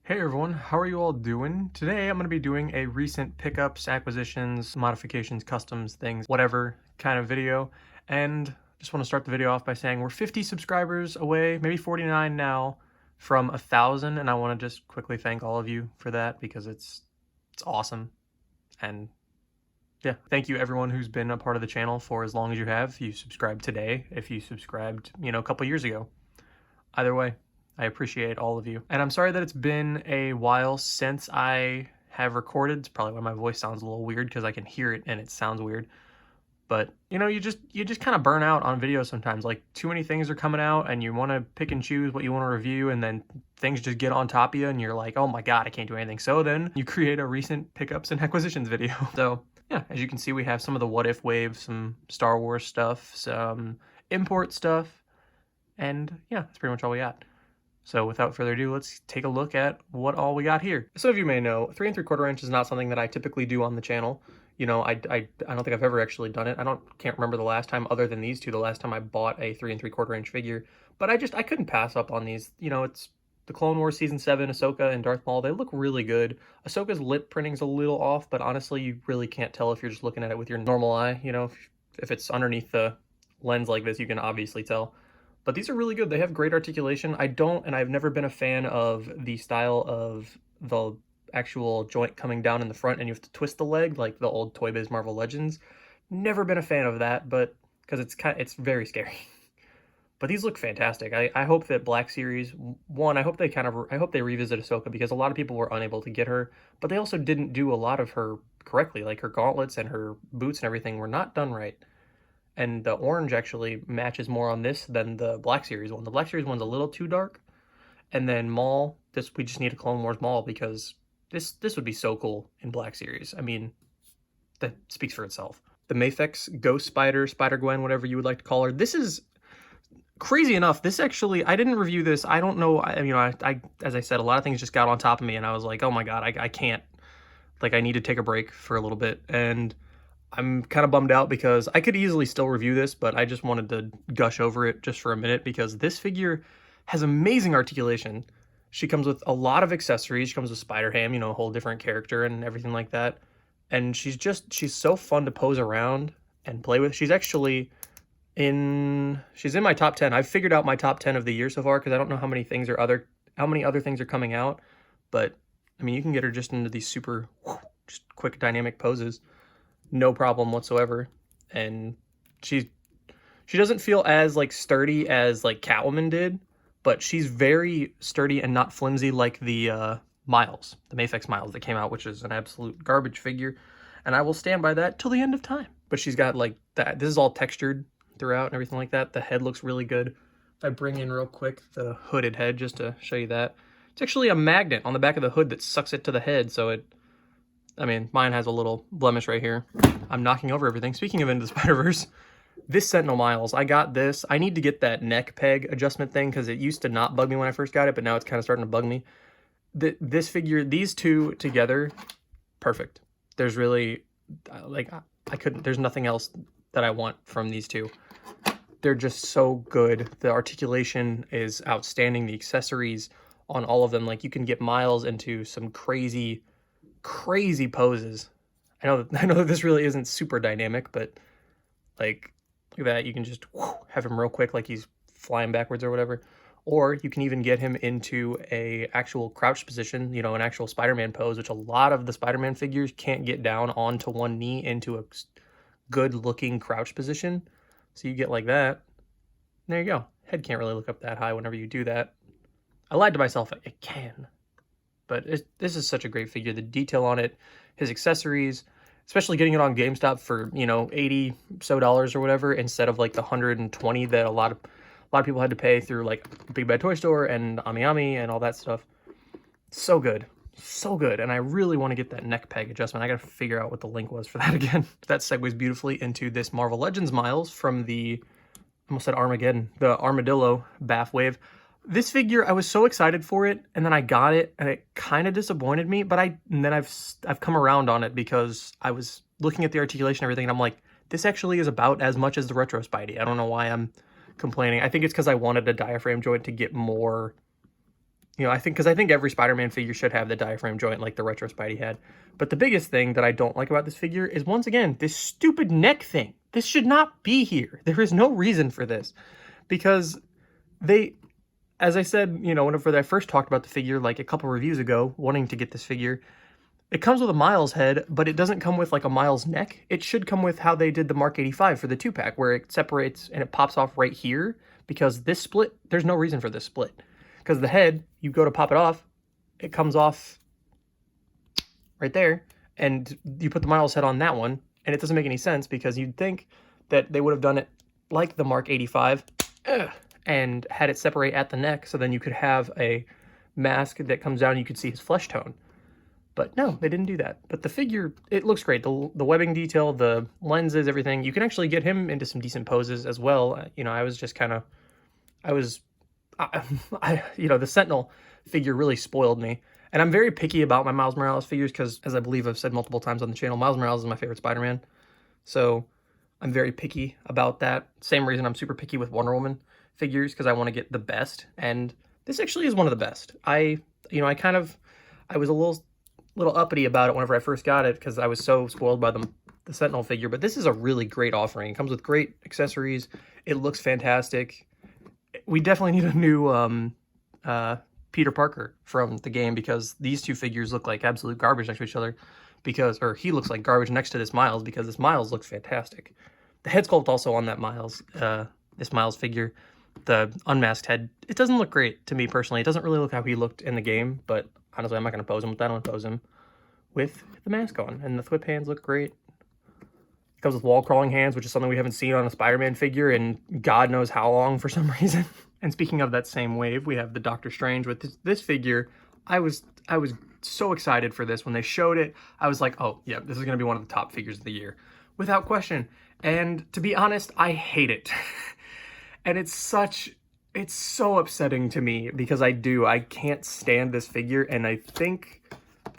Hey everyone, how are you all doing? Today I'm going to be doing a recent pickups, acquisitions, modifications, customs, things, whatever kind of video. And just want to start the video off by saying we're 50 subscribers away, maybe 49 now, from 1,000. And I want to just quickly thank all of you for that because it's awesome. And yeah, thank you everyone who's been a part of the channel for as long as you have. If you subscribed today, if you subscribed, a couple years ago. Either way, I appreciate all of you. And I'm sorry that it's been a while since I have recorded. It's probably why my voice sounds a little weird because I can hear it and it sounds weird. But you just kind of burn out on videos sometimes. Like too many things are coming out and you want to pick and choose what you want to review, and then things just get on top of you and you're like, oh my god, I can't do anything. So then you create a recent pickups and acquisitions video. So yeah, as you can see, we have some of the what if wave, some Star Wars stuff, some import stuff, and yeah, that's pretty much all we got. So without further ado, let's take a look at what all we got here. Some of you may know, 3 3/4 inch is not something that I typically do on the channel. I don't think I've ever actually done it. Can't remember the last time, other than these two, the last time I bought a 3 3/4 inch figure. But I couldn't pass up on these. It's the Clone Wars Season 7, Ahsoka and Darth Maul. They look really good. Ahsoka's lip printing's a little off, but honestly, you really can't tell if you're just looking at it with your normal eye. If it's underneath the lens like this, you can obviously tell. But these are really good. They have great articulation. I've never been a fan of the style of the actual joint coming down in the front and you have to twist the leg like the old Toy Biz Marvel Legends. Never been a fan of that, but because it's very scary. But these look fantastic. I hope that Black Series, I hope they revisit Ahsoka, because a lot of people were unable to get her, but they also didn't do a lot of her correctly. Like her gauntlets and her boots and everything were not done right. And the orange actually matches more on this than the Black Series one. The Black Series one's a little too dark. And then Maul, we just need a Clone Wars Maul, because this would be so cool in Black Series. I mean, that speaks for itself. The Mafex Ghost Spider, Spider-Gwen, whatever you would like to call her. This is crazy enough. This actually, I didn't review this. I don't know. As I said, a lot of things just got on top of me, and I was like, oh my god, I can't. Like, I need to take a break for a little bit. And I'm kind of bummed out because I could easily still review this, but I just wanted to gush over it just for a minute because this figure has amazing articulation. She comes with a lot of accessories. She comes with Spider-Ham, a whole different character and everything like that. And she's so fun to pose around and play with. She's actually in my top 10. I've figured out my top 10 of the year so far because I don't know how many other things are coming out. But I mean, you can get her just into these super just quick dynamic poses. No problem whatsoever. And she doesn't feel as like sturdy as like Catwoman did, but she's very sturdy and not flimsy like the Miles, the Mafex Miles that came out, which is an absolute garbage figure, and I will stand by that till the end of time. But she's got like that. This is all textured throughout and everything like that. The head looks really good. If I bring in real quick the hooded head just to show you that, it's actually a magnet on the back of the hood that sucks it to the head, so mine has a little blemish right here. I'm knocking over everything. Speaking of Into the Spider-Verse, this Sentinel Miles, I got this. I need to get that neck peg adjustment thing because it used to not bug me when I first got it, but now it's kind of starting to bug me. This figure, these two together, perfect. There's really, there's nothing else that I want from these two. They're just so good. The articulation is outstanding. The accessories on all of them, like you can get Miles into some crazy poses. I know that this really isn't super dynamic, but like look at that. You can just have him real quick like he's flying backwards or whatever. Or you can even get him into a actual crouch position, an actual Spider-Man pose, which a lot of the Spider-Man figures can't get down onto one knee into a good looking crouch position. So you get like that. There you go. Head can't really look up that high whenever you do that. I lied to myself. It can. But this is such a great figure. The detail on it, his accessories, especially getting it on GameStop for, $80 so or whatever, instead of like the $120 that a lot of people had to pay through like Big Bad Toy Store and Ami and all that stuff. So good. So good. And I really want to get that neck peg adjustment. I got to figure out what the link was for that again. That segues beautifully into this Marvel Legends Miles from the, I almost said Armageddon, the Armadillo Bath Wave. This figure, I was so excited for it, and then I got it, and it kind of disappointed me, but then I've come around on it because I was looking at the articulation and everything, and I'm like, this actually is about as much as the Retro Spidey. I don't know why I'm complaining. I think it's because I wanted a diaphragm joint to get more You know, I think every Spider-Man figure should have the diaphragm joint like the retro Spidey had. But the biggest thing that I don't like about this figure is, once again, this stupid neck thing. This should not be here. There is no reason for this. Because they, as I said, you know, whenever I first talked about the figure, like a couple reviews ago, wanting to get this figure, it comes with a Miles head, but it doesn't come with like a Miles neck. It should come with how they did the Mark 85 for the 2-pack, where it separates and it pops off right here, because this split, there's no reason for this split. Because the head, you go to pop it off, it comes off right there, and you put the Miles head on that one, and it doesn't make any sense, because you'd think that they would have done it like the Mark 85, and had it separate at the neck, so then you could have a mask that comes down and you could see his flesh tone. But no, they didn't do that. But the figure, it looks great. The webbing detail, the lenses, everything. You can actually get him into some decent poses as well. You know, I was just kind of, you know, the Sentinel figure really spoiled me. And I'm very picky about my Miles Morales figures because, as I believe I've said multiple times on the channel, Miles Morales is my favorite Spider-Man. So I'm very picky about that. Same reason I'm super picky with Wonder Woman figures, because I want to get the best. And this actually is one of the best. I was a little uppity about it whenever I first got it, because I was so spoiled by the Sentinel figure, but this is a really great offering. It comes with great accessories. It looks fantastic. We definitely need a new Peter Parker from the game, because these two figures look like absolute garbage next to each other, or he looks like garbage next to this Miles, because this Miles looks fantastic. The head sculpt also on that Miles, this Miles figure, the unmasked head, it doesn't look great to me personally. It doesn't really look how he looked in the game, but honestly, I'm not going to pose him with that. I'm going to pose him with the mask on. And the whip hands look great. It comes with wall crawling hands, which is something we haven't seen on a Spider-Man figure in God knows how long for some reason. And speaking of that same wave, we have the Doctor Strange with this figure. I was so excited for this. When they showed it, I was like, oh, yeah, this is going to be one of the top figures of the year, without question. And to be honest, I hate it. And it's so upsetting to me, because I can't stand this figure. And I think,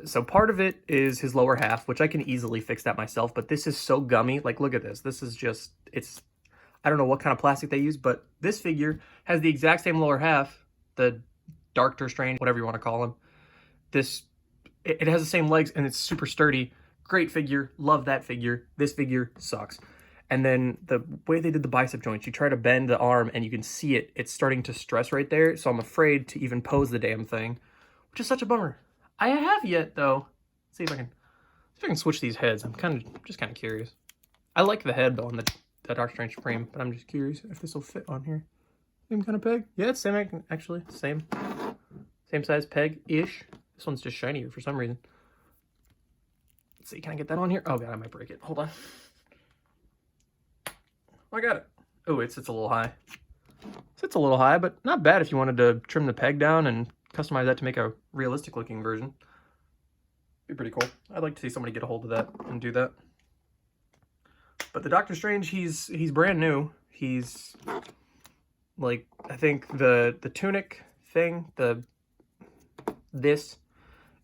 so part of it is his lower half, which I can easily fix that myself, but this is so gummy. Like, look at this. This is just, I don't know what kind of plastic they use, but this figure has the exact same lower half, the Doctor Strange, whatever you want to call him. It has the same legs, and it's super sturdy. Great figure. Love that figure. This figure sucks. And then the way they did the bicep joints, you try to bend the arm and you can see it's starting to stress right there. So I'm afraid to even pose the damn thing, which is such a bummer. I have yet though. Let's see if I can switch these heads. I'm just kind of curious. I like the head though on the Doctor Strange Supreme, but I'm just curious if this will fit on here. Same kind of peg? Yeah, it's same, actually. Same size peg-ish. This one's just shinier for some reason. Let's see, can I get that on here? Oh god, I might break it. Hold on. I got it. Oh, it sits a little high. Sits a little high, but not bad if you wanted to trim the peg down and customize that to make a realistic looking version. Be pretty cool. I'd like to see somebody get a hold of that and do that. But the Doctor Strange, he's brand new. He's like, I think the tunic thing, this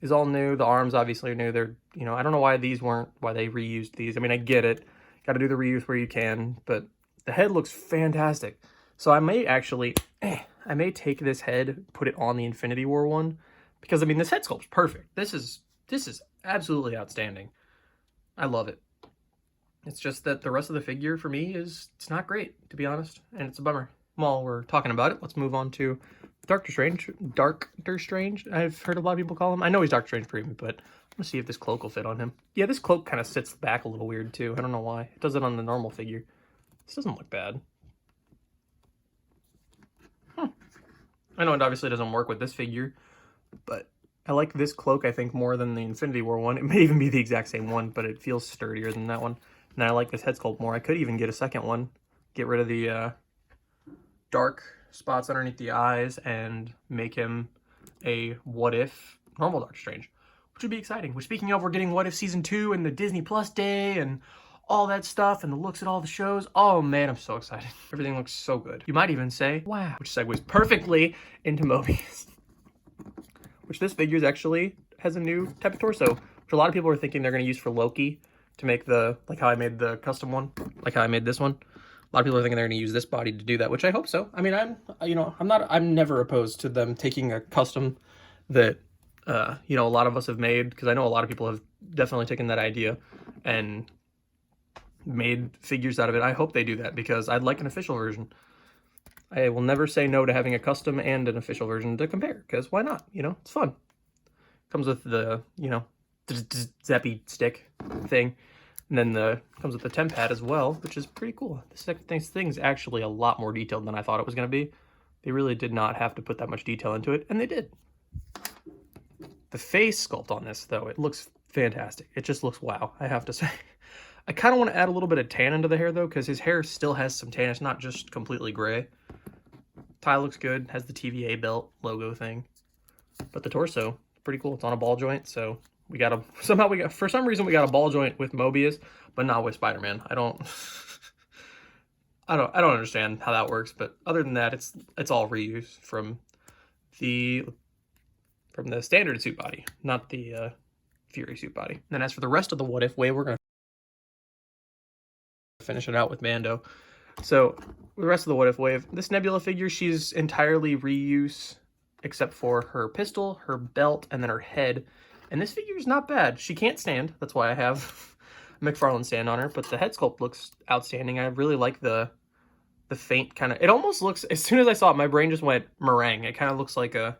is all new. The arms obviously are new. They're, you know, I don't know why they reused these. I mean, I get it. Got to do the reuse where you can, but the head looks fantastic. So I may actually, I may take this head, put it on the Infinity War one, because I mean, this head sculpt's perfect. This is absolutely outstanding. I love it. It's just that the rest of the figure for me it's not great, to be honest, and it's a bummer. While we're talking about it, let's move on to Doctor Strange. I've heard a lot of people call him. I know he's Doctor Strange Premium, but I'm gonna see if this cloak will fit on him. Yeah, this cloak kind of sits back a little weird too. I don't know why. It does it on the normal figure. This doesn't look bad. I know it obviously doesn't work with this figure, but I like this cloak, I think, more than the Infinity War one. It may even be the exact same one, but it feels sturdier than that one. And I like this head sculpt more. I could even get a second one. Get rid of the dark spots underneath the eyes and make him a what-if normal Doctor Strange, which would be exciting. We're speaking of, we're getting What If Season 2 and the Disney Plus Day and all that stuff and the looks at all the shows. Oh man, I'm so excited. Everything looks so good. You might even say, wow, which segues perfectly into Mobius. Which this figure actually has a new type of torso, which a lot of people are thinking they're going to use for Loki to make the, like how I made the custom one, like how I made this one. A lot of people are thinking they're going to use this body to do that, which I hope so. I mean, I'm never opposed to them taking a custom that, a lot of us have made, because I know a lot of people have definitely taken that idea and made figures out of it. I hope they do that, because I'd like an official version. I will never say no to having a custom and an official version to compare, because why not? It's fun. Comes with the, zappy stick thing. And then comes with the temp pad as well, which is pretty cool. This thing's actually a lot more detailed than I thought it was going to be. They really did not have to put that much detail into it, and they did. The face sculpt on this, though, it looks fantastic. It just looks wow, I have to say. I kind of want to add a little bit of tan into the hair, though, because his hair still has some tan. It's not just completely gray. Tie looks good, has the TVA belt logo thing. But the torso, pretty cool. It's on a ball joint, so for some reason we got a ball joint with Mobius, but not with Spider-Man. I don't understand how that works, but other than that, it's all reuse from the standard suit body, not the Fury suit body. And then as for the rest of the What If wave, we're gonna finish it out with Mando. So the rest of the What If wave, this Nebula figure, she's entirely reuse except for her pistol, her belt, and then her head. And this figure is not bad. She can't stand. That's why I have McFarlane stand on her. But the head sculpt looks outstanding. I really like the faint kind of... It almost looks... As soon as I saw it, my brain just went meringue. It kind of looks like a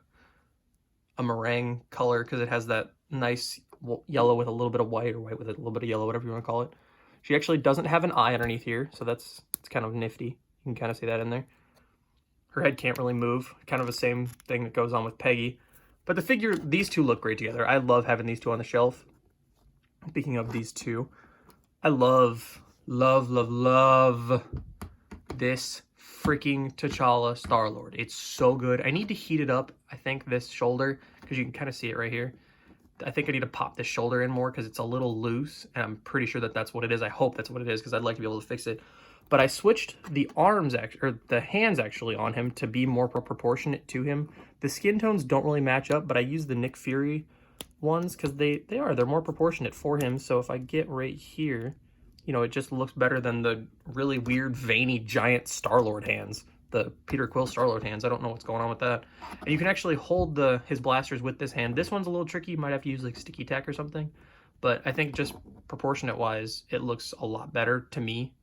meringue color because it has that nice yellow with a little bit of white, or white with a little bit of yellow, whatever you want to call it. She actually doesn't have an eye underneath here, so it's kind of nifty. You can kind of see that in there. Her head can't really move. Kind of the same thing that goes on with Peggy. But the figure, these two look great together. I love having these two on the shelf. Speaking of these two, I love this freaking T'Challa Star-Lord. It's so good. I need to heat it up, I think, this shoulder, because you can kind of see it right here. I think I need to pop this shoulder in more because it's a little loose, and I'm pretty sure that that's what it is. I hope that's what it is, because I'd like to be able to fix it. But I switched the arms, or the hands actually, on him to be more proportionate to him. The skin tones don't really match up, but I use the Nick Fury ones because they're more proportionate for him. So if I get right here, it just looks better than the really weird, veiny, giant Star-Lord hands. The Peter Quill Star-Lord hands. I don't know what's going on with that. And you can actually hold his blasters with this hand. This one's a little tricky. You might have to use like sticky tack or something. But I think just proportionate-wise, it looks a lot better to me.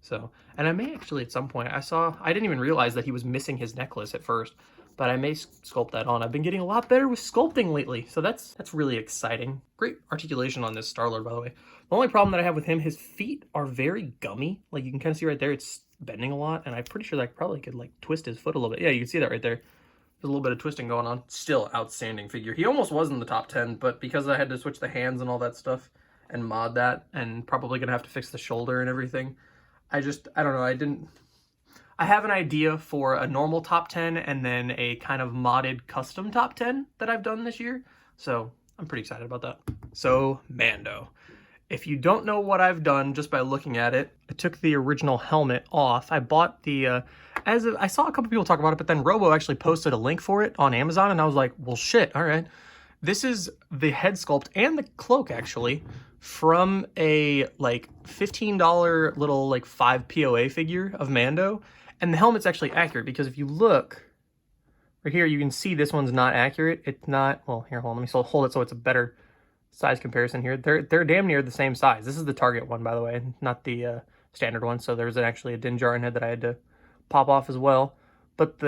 So, and I may actually at some point, I didn't even realize that he was missing his necklace at first, but I may sculpt that on. I've been getting a lot better with sculpting lately, so that's really exciting. Great articulation on this Star-Lord, by the way. The only problem that I have with him, his feet are very gummy. Like, you can kind of see right there, it's bending a lot, and I'm pretty sure that I probably could, like, twist his foot a little bit. Yeah, you can see that right there. There's a little bit of twisting going on. Still outstanding figure. He almost was in the top 10, but because I had to switch the hands and all that stuff and mod that, and probably gonna have to fix the shoulder and everything, I don't know, I have an idea for a normal top 10 and then a kind of modded custom top 10 that I've done this year. So I'm pretty excited about that. So Mando. If you don't know what I've done just by looking at it, I took the original helmet off. I bought I saw a couple people talk about it, but then Robo actually posted a link for it on Amazon, and I was like, well, shit, all right. This is the head sculpt and the cloak, actually, from a, like, $15 little, like, 5 POA figure of Mando. And the helmet's actually accurate, because if you look right here, you can see this one's not accurate. It's not, well, here, hold on, let me hold it so it's a better size comparison here. They're damn near the same size. This is the Target one, by the way, not the standard one. So there's actually a Din Djarin head that I had to pop off as well. But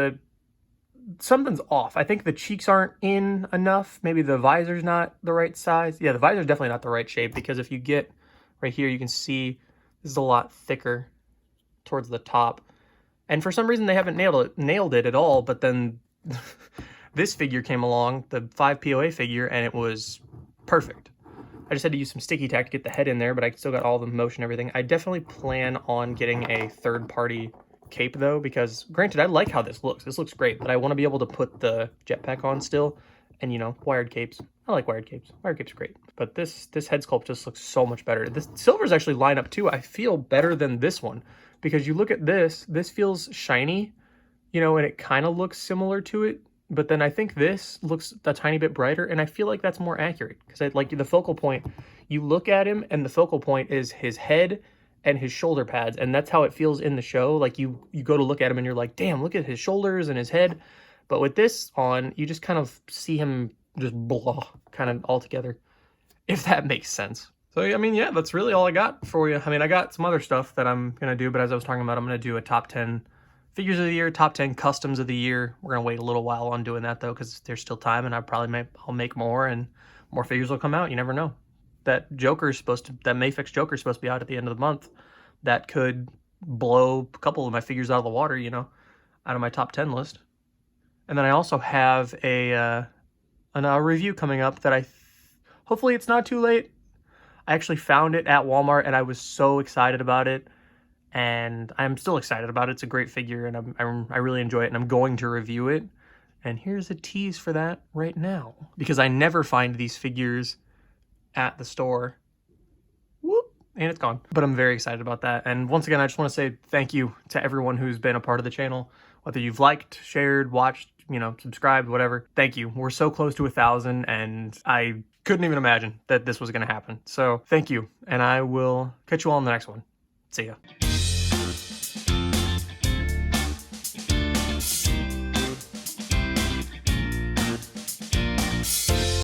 something's off. I think the cheeks aren't in enough. Maybe the visor's not the right size. Yeah, the visor's definitely not the right shape, because if you get right here, you can see this is a lot thicker towards the top. And for some reason, they haven't nailed it at all. But then this figure came along, the 5 POA figure, and it was perfect. I just had to use some sticky tack to get the head in there, but I still got all the motion and everything. I definitely plan on getting a third-party cape, though, because granted, I like how this looks. This looks great, but I want to be able to put the jetpack on still, and wired capes. I like wired capes. Wired capes are great, but this head sculpt just looks so much better. This silvers actually line up too. I feel better than this one, because you look at this feels shiny, and it kind of looks similar to it, but then I think this looks a tiny bit brighter, and I feel like that's more accurate, because I like the focal point. You look at him, and the focal point is his head and his shoulder pads, and that's how it feels in the show. Like you go to look at him and you're like, damn, look at his shoulders and his head. But with this on, you just kind of see him just blah, kind of all together, if that makes sense. So, I mean, yeah, that's really all I got for you. I mean, I got some other stuff that I'm going to do, but as I was talking about, I'm going to do a top 10 figures of the year, top 10 customs of the year. We're going to wait a little while on doing that, though, because there's still time, and I'll make more, and more figures will come out. You never know. That Mafex Joker is supposed to be out at the end of the month. That could blow a couple of my figures out of the water, you know, out of my top 10 list. And then I also have a review coming up that hopefully it's not too late. I actually found it at Walmart and I was so excited about it, and I'm still excited about it. It's a great figure and I really enjoy it, and I'm going to review it. And here's a tease for that right now, because I never find these figures at the store. Whoop, and it's gone. But I'm very excited about that. And once again, I just want to say thank you to everyone who's been a part of the channel, whether you've liked, shared, watched, you know, subscribed, whatever. Thank you. We're so close to 1,000, and I couldn't even imagine that this was going to happen. So thank you, and I will catch you all in the next one. See ya.